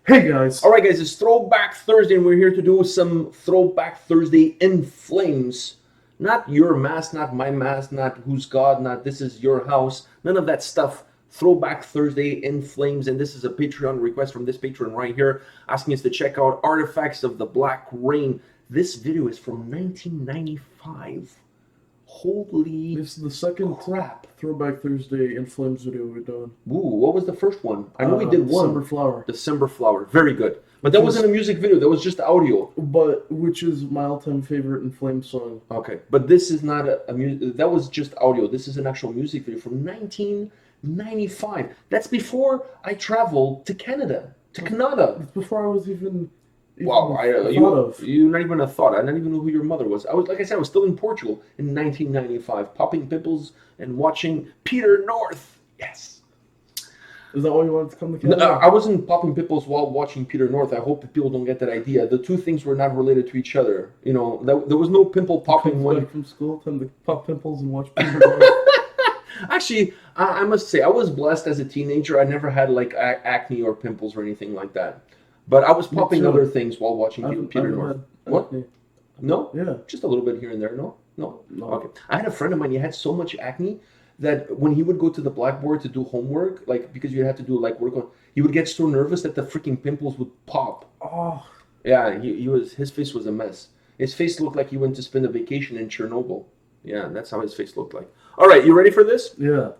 Hey guys! Alright guys, it's Throwback Thursday and we're here to do some Throwback Thursday in Flames. Not your mask, not my mask, not who's God, not this is your house. None of that stuff. Throwback Thursday in Flames, and this is a Patreon request from this patron right here asking us to check out Artifacts of the Black Rain. This video is from 1995. Holy This is the second crap. Throwback Thursday in Flames video we're doing. Ooh, what was the first one? I know we did one. December Flower. December Flower. Very good. But that wasn't a music video, that was just audio. But, which is my all-time favorite in Flames song. Okay, but this is not a music, that was just audio. This is an actual music video from 1995. That's before I traveled to Canada, to Canada. It's before I was even Wow, thought of. You're not even a thought. I didn't even know who your mother was. I was, like I said, I was still in Portugal in 1995, popping pimples and watching Peter North. Yes. Is that why you wanted to come to Canada? No, I wasn't popping pimples while watching Peter North. I hope people don't get that idea. The two things were not related to each other. You know, there was no pimple popping when from school, time to pop pimples and watch Peter North. Actually, I must say, I was blessed as a teenager. I never had like acne or pimples or anything like that. But I was popping other things while watching Peter North. What? No? Yeah. Just a little bit here and there, no? No? Okay. I had a friend of mine, he had so much acne that when he would go to the blackboard to do homework, like, because you had to do like work on, he would get so nervous that the freaking pimples would pop. Oh. Yeah, his face was a mess. His face looked like he went to spend a vacation in Chernobyl. Yeah, that's how his face looked like. All right, you ready for this? Yeah.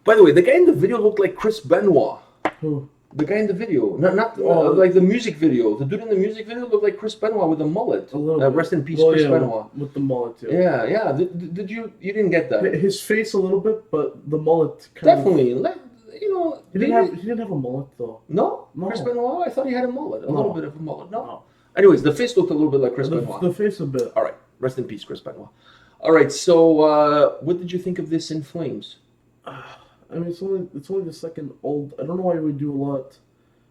By the way, the guy in the video looked like Chris Benoit. Who? The guy in the video, not like the music video. The dude in the music video looked like Chris Benoit with a mullet. A little bit. Rest in peace, Chris Benoit. With the mullet, too. Yeah. Did you didn't get that? His face a little bit, but the mullet Definitely. He didn't have a mullet, though. No? No. Chris Benoit? I thought he had a mullet. A No. little bit of a mullet. No. No. Anyways, the face looked a little bit like Chris Benoit. The face a bit. All right. Rest in peace, Chris Benoit. All right. So, what did you think of this In Flames? I mean, it's only the second old. I don't know why we do a lot.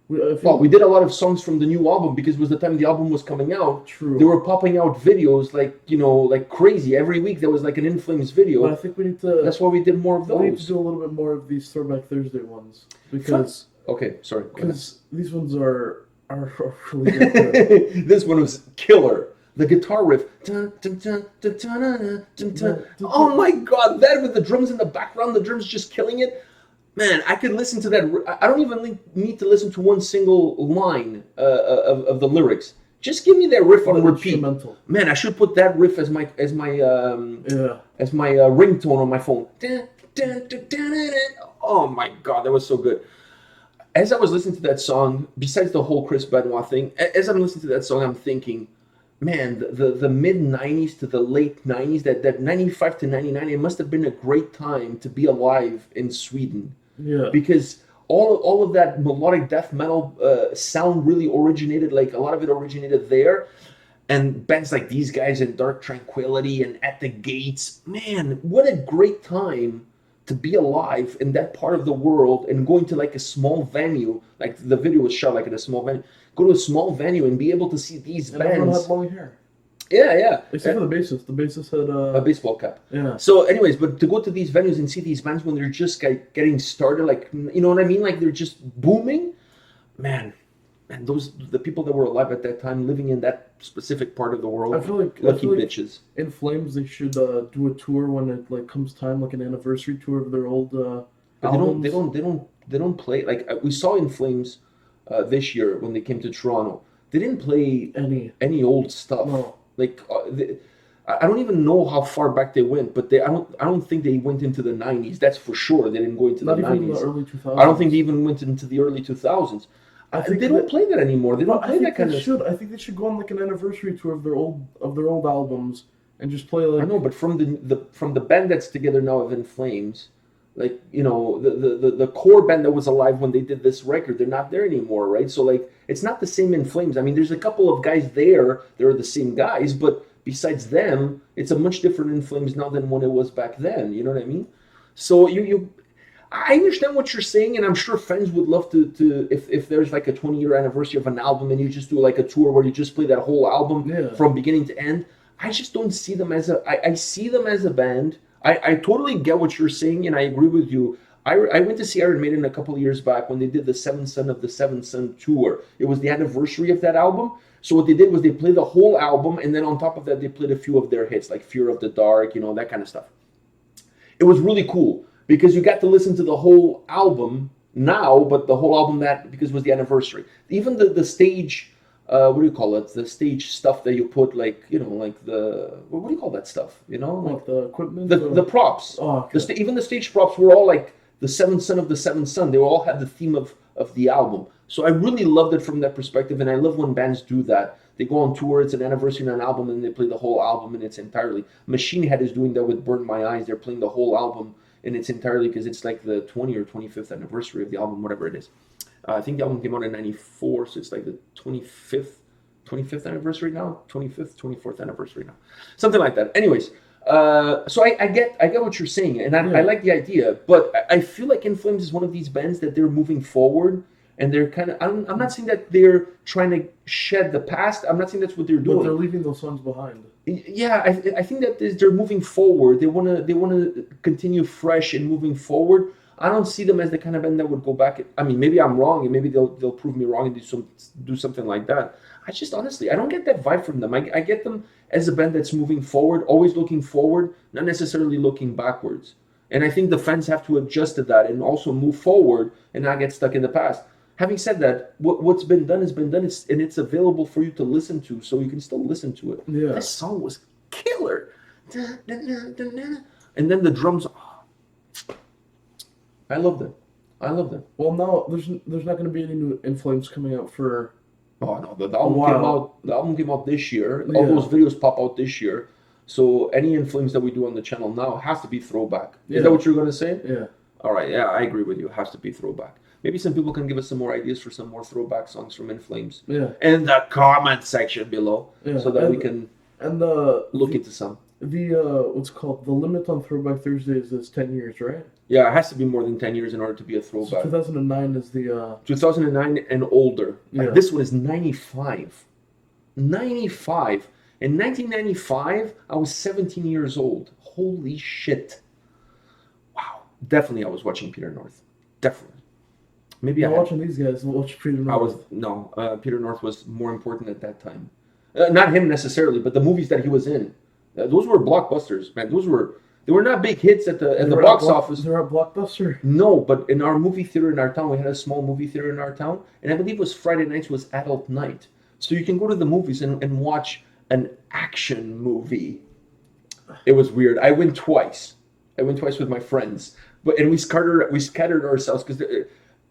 We did a lot of songs from the new album because it was the time the album was coming out. True. They were popping out videos like crazy. Every week there was like an In Flames video. But I think we need to. That's why we did more of those. We need to do a little bit more of these Throwback Thursday ones because. Okay, sorry. Because these ones are really good. This one was killer. The guitar riff. Oh my god, that with the drums in the background, the drums just killing it. Man, I could listen to that. I don't even need to listen to one single line of the lyrics. Just give me that riff on repeat. Man, I should put that riff as my ringtone on my phone. Oh my god, that was so good. As I was listening to that song, besides the whole Chris Benoit thing, as I'm listening to that song, I'm thinking, man, the mid 90s to the late 90s, that 95 to 99, it must have been a great time to be alive in Sweden. Yeah. Because all of that melodic death metal sound really originated, like a lot of it originated there. And bands like these guys in Dark Tranquility and At the Gates, man, what a great time to be alive in that part of the world and going to like a small venue, like the video was shot like at a small venue, go to a small venue and be able to see these bands. Everyone had long hair. Yeah. Except for the bassist. The bassist had a baseball cap. Yeah. So anyways, but to go to these venues and see these bands when they're just getting started, like, you know what I mean? Like they're just booming. Man, the people that were alive at that time living in that specific part of the world, I feel like bitches. In Flames, they should do a tour when it like comes time, like an anniversary tour of their old albums. They don't play, like we saw In Flames this year when they came to Toronto. They didn't play any old stuff. No. Like I don't even know how far back they went, but I don't think they went into the 90s. That's for sure. They didn't go into Not the 90s. Even the early 2000s. I don't think they even went into the early 2000s. I think they don't play that anymore. They don't play that kind of stuff. I think they should go on like an anniversary tour of their old albums and just play like. I know, but from the band that's together now of In Flames, like, you know, the core band that was alive when they did this record, they're not there anymore, right? So like it's not the same In Flames. I mean, there's a couple of guys there. They're the same guys, but besides them, it's a much different In Flames now than when it was back then. You know what I mean? So I understand what you're saying, and I'm sure fans would love to if there's like a 20-year anniversary of an album and you just do like a tour where you just play that whole album from beginning to end. I just don't see them as I see them as a band. I totally get what you're saying, and I agree with you. I went to see Iron Maiden a couple of years back when they did the Seventh Son of the Seventh Son tour. It was the anniversary of that album. So what they did was they played the whole album, and then on top of that, they played a few of their hits, like Fear of the Dark, you know, that kind of stuff. It was really cool because you got to listen to the whole album now, but the whole album because it was the anniversary. Even the stage, what do you call it? The stage stuff that you put, like, you know, like what do you call that stuff? You know, like the equipment, the props. Oh, okay. Even the stage props were all like the Seventh Son of the Seventh Son. They all had the theme of the album. So I really loved it from that perspective, and I love when bands do that. They go on tour, it's an anniversary on an album, and they play the whole album in its entirety. Machine Head is doing that with Burn My Eyes. They're playing the whole album in its entirety because it's like the 20 or 25th anniversary of the album, whatever it is. I think the album came out in 94, so it's like the 25th anniversary now? 25th, 24th anniversary now. Something like that. Anyways, so I get what you're saying, and I like the idea, but I feel like In Flames is one of these bands that they're moving forward, and they're kind of, I'm not saying that they're trying to shed the past. I'm not saying that's what they're doing. But they're leaving those songs behind. Yeah, I think that they're moving forward. They want to continue fresh and moving forward. I don't see them as the kind of band that would go back. I mean, maybe I'm wrong, and maybe they'll prove me wrong and do something like that. I just honestly, I don't get that vibe from them. I get them as a band that's moving forward, always looking forward, not necessarily looking backwards. And I think the fans have to adjust to that and also move forward and not get stuck in the past. Having said that, what's been done has been done, and it's available for you to listen to, so you can still listen to it. Yeah. This song was killer. And then the drums. I love them. I love them. Well, now there's not going to be any new In Flames coming out for. Oh no, the album came out. The album came out this year. All Yeah. those videos pop out this year. So any In Flames that we do on the channel now has to be throwback. Is Yeah. that what you're gonna say? Yeah. All right. Yeah, I agree with you. It has to be throwback. Maybe some people can give us some more ideas for some more throwback songs from In Flames. Yeah. In the comment section below, Yeah. so that we can and look into some. The what's called the limit on Throwback Thursdays is 10 years, right? Yeah, it has to be more than 10 years in order to be a So throwback. 2009 is the 2009 and older. Yeah. This one is 95. 95. In 1995, I was 17 years old. Holy shit. Wow. Definitely I was watching Peter North. Definitely. Maybe I'm I had, watching these guys. Watch Peter I was North. no, Peter North was more important at that time. Not him necessarily, but the movies that he was in. Those were blockbusters, man. They were not big hits at the box office. They're at Blockbuster. No, but in our movie theater in our town, we had a small movie theater in our town, and I believe it was Friday nights was adult night. So you can go to the movies and watch an action movie. It was weird. I went twice. With my friends, and we scattered ourselves because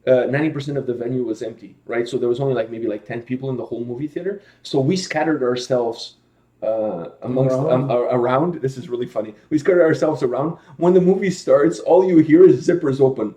90% of the venue was empty, right? So there was only maybe 10 people in the whole movie theater. So we scattered ourselves around. This is really funny. We scattered ourselves around. When the movie starts, all you hear is zippers open.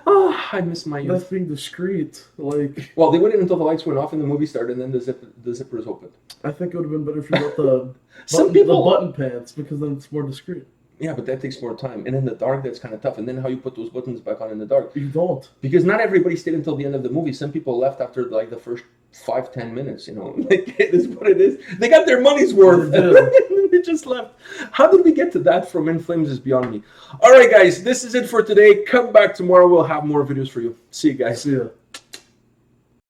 Oh, I miss my youth. That's being discreet. Well, they waited until the lights went off and the movie started, and then the zippers opened. I think it would have been better if you got the Some button pants, because then it's more discreet. Yeah, but that takes more time. And in the dark, that's kind of tough. And then how you put those buttons back on in the dark? You don't. Because not everybody stayed until the end of the movie. Some people left after the first 5-10 minutes. It is what it is. They got their money's worth. They just left. How did we get to that from In Flames is beyond me. All right, guys, this is it for today. Come back tomorrow. We'll have more videos for you. See you guys. See ya.